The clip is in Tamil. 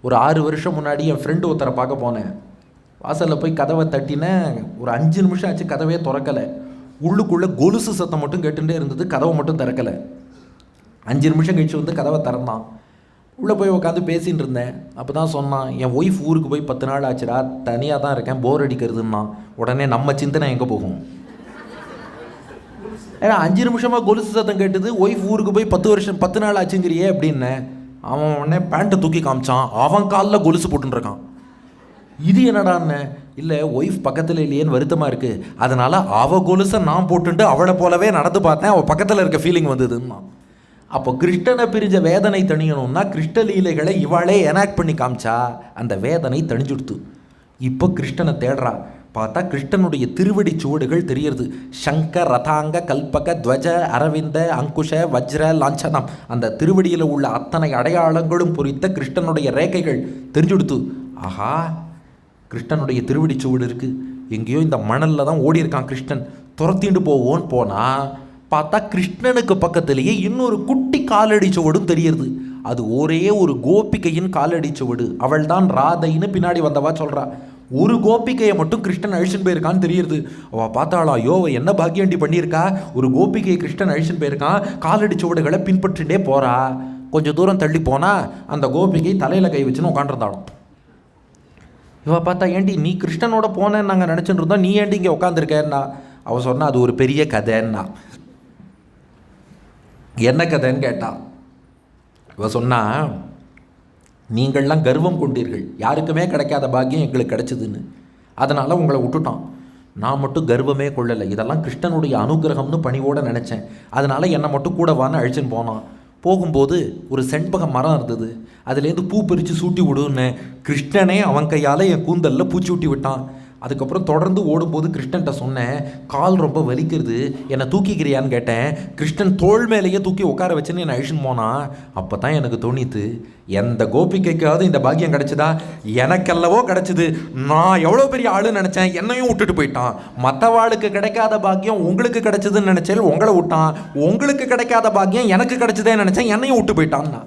ஒரு 6 வருஷம் முன்னாடி என் ஃப்ரெண்டு ஒருத்தரை பார்க்க போனேன். வாசலில் போய் கதவை தட்டினேன். ஒரு 5 நிமிஷம் ஆச்சு, கதவே திறக்கலை. உள்ளுக்குள்ளே கொலுசு சத்தம் மட்டும் கேட்டுகிட்டே இருந்தது, கதவை மட்டும் திறக்கலை. 5 நிமிஷம் கழிச்சு வந்து கதவை திறந்தான். உள்ளே போய் உட்காந்து பேசிகிட்டு இருந்தேன். அப்போ தான் சொன்னான், என் ஒய்ஃப் ஊருக்கு போய் 10 நாள் ஆச்சுடா, தனியாக தான் இருக்கேன், போர் அடிக்கிறதுன்னா. உடனே நம்ம சிந்தனை எங்கே போகும்? ஏன்னா 5 நிமிஷமாக கொலுசு சத்தம் கேட்டுது, ஒய்ஃப் ஊருக்கு போய் 10 நாள் ஆச்சுங்கிறியே அப்படின்னேன். அவன் உடனே பேண்ட்டை தூக்கி காமிச்சான். அவன் காலில் கொலுசு போட்டுருக்கான். இது என்னடான்னு, இல்லை ஒய்ஃப் பக்கத்தில் இல்லையேன்னு வருத்தமாக இருக்குது, அதனால் அவள் கொலுசை நான் போட்டுட்டு அவளை போலவே நடந்து பார்த்தேன், அவள் பக்கத்தில் இருக்க ஃபீலிங் வந்ததுன்னா. அப்போ கிருஷ்ணனை பிரிஞ்ச வேதனை தணியணும்னா கிருஷ்ண லீலைகளை இவாளே எனாக்ட் பண்ணி காமிச்சா அந்த வேதனை தணிஞ்சுடுத்து. இப்போ கிருஷ்ணனை தேடுறா. பார்த்தா கிருஷ்ணனுடைய திருவடி சுவடுகள் தெரியறது. சங்க ரதாங்க கல்பக துவஜ அரவிந்த அங்குஷ வஜ்ர லாஞ்சனம், அந்த திருவடியில் உள்ள அத்தனை அடையாளங்களும் பொறித்த கிருஷ்ணனுடைய ரேகைகள் தெரிஞ்சுடுத்து. ஆஹா, கிருஷ்ணனுடைய திருவடி சுவடு இருக்குது. எங்கேயோ இந்த மணலில் தான் ஓடி இருக்கான் கிருஷ்ணன். துரத்திண்டு போவோன்னு போனால் பார்த்தா கிருஷ்ணனுக்கு பக்கத்திலேயே இன்னொரு குட்டி காலடி சுவடும் தெரியுது. அது ஒரே ஒரு கோபிகையின் காலடி சுவடு. அவள் தான் ராதைன்னு பின்னாடி வந்தவா சொல்கிறா. ஒரு கோபிகையை மட்டும் கிருஷ்ணன் அழிச்சுன்னு போயிருக்கான்னு தெரியுது. அவள் பார்த்தாளா, ஐயோ என்ன பாக்கியண்டி பண்ணியிருக்கா, ஒரு கோபிகையை கிருஷ்ணன் அழிச்சுன்னு போயிருக்கான், காலடி சுவடுகளை பின்பற்றிட்டே போகிறா. கொஞ்சம் தூரம் தள்ளி போனால் அந்த கோபிகை தலையில் கை வச்சுன்னு உட்காந்துருந்தாலும். இவள் பார்த்தா, ஏண்டி நீ கிருஷ்ணனோட போனேன்னு நாங்கள் நினச்சிட்டு இருந்தோம், நீ ஏண்டி இங்கே உட்காந்துருக்கேன்னா. அவள் சொன்னா, அது ஒரு பெரிய கதைன்னா. என்ன கதைன்னு கேட்டா. இவ சொன்னா, நீங்கள்லாம் கர்வம் கொண்டீர்கள், யாருக்குமே கிடைக்காத பாக்கியம் எங்களுக்கு கிடைச்சதுன்னு, அதனால் உங்களை விட்டுட்டோம். நான் மட்டும் கர்வமே கொள்ளலை, இதெல்லாம் கிருஷ்ணனுடைய அனுகிரகம்னு பணிவோடு நினச்சேன், அதனால் என்னை மட்டும் கூட வான்னு அழிச்சுன்னு போனான். போகும்போது ஒரு செண்பக மரம் இருந்தது, அதுலேருந்து பூ பறித்து சூட்டி விடுன்னு கிருஷ்ணனே அவன் கையால் என் கூந்தலில் பூச்சி ஊட்டி விட்டான். அதுக்கப்புறம் தொடர்ந்து ஓடும்போது கிருஷ்ணன்ட்ட சொன்னேன், கால் ரொம்ப வலிக்கிறது, என்னை தூக்கிக்கிறியான்னு கேட்டேன். கிருஷ்ணன் தோள் மேலேயே தூக்கி உட்கார வச்சுன்னு என்னை அழிச்சுன்னு போனான். அப்போ தான் எனக்கு தோணித்து, எந்த கோபிக்கைக்காவது இந்த பாக்கியம் கிடச்சிதா? எனக்கெல்லவோ கிடச்சிது. நான் எவ்வளோ பெரிய ஆளுன்னு நினச்சேன், என்னையும் விட்டுட்டு போயிட்டான். மற்றவாளுக்கு கிடைக்காத பாக்கியம் உங்களுக்கு கிடைச்சதுன்னு நினச்சேன், உங்களை விட்டான். உங்களுக்கு கிடைக்காத பாக்கியம் எனக்கு கிடைச்சதே நினச்சேன், என்னையும் விட்டு போயிட்டான்னா.